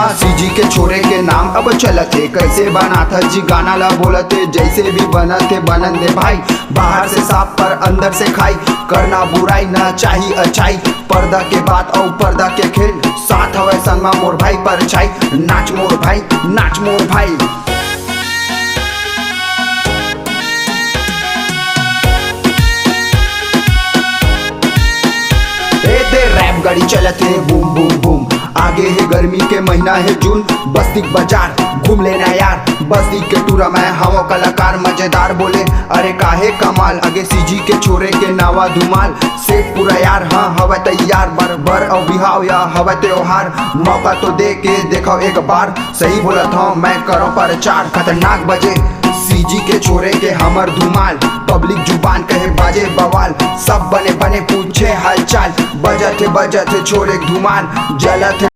हाँ सीजी के छोरे के नाम अब चलते, कैसे बना था जी गाना ला बोलते, जैसे भी बनते बनन दे भाई। बाहर से साफ पर अंदर से खाई, करना बुराई ना चाहिए अच्छाई। पर्दा के बात और पर्दा के खेल, साथ हवे संगमा मोर भाई परछाई। नाच मोर भाई, नाच मोर भाई। रैप गाड़ी चलत है बूम बूम बूम, आगे है गर्मी के महीना है जून। बस्ती बाजार घूम लेना यार, बस्ती के टूरा में हवा कलाकार मजेदार बोले अरे काहे कमाल। आगे सीजी के छोरे के नावा धुमाल, सेट पूरा यार हाँ हवा तैयार। बर और बिहाव या हवा त्योहार, मौका तो दे के देखो एक बार। सही बोला था मैं करो प्रचार, खतरनाक बजे सीजी के छोरे के हमर धुमाल। पब्लिक जुबान कहे बाजे बवाल, सब बने बने पूछे हालचाल। बजत है छोरे धुमाल, जलत है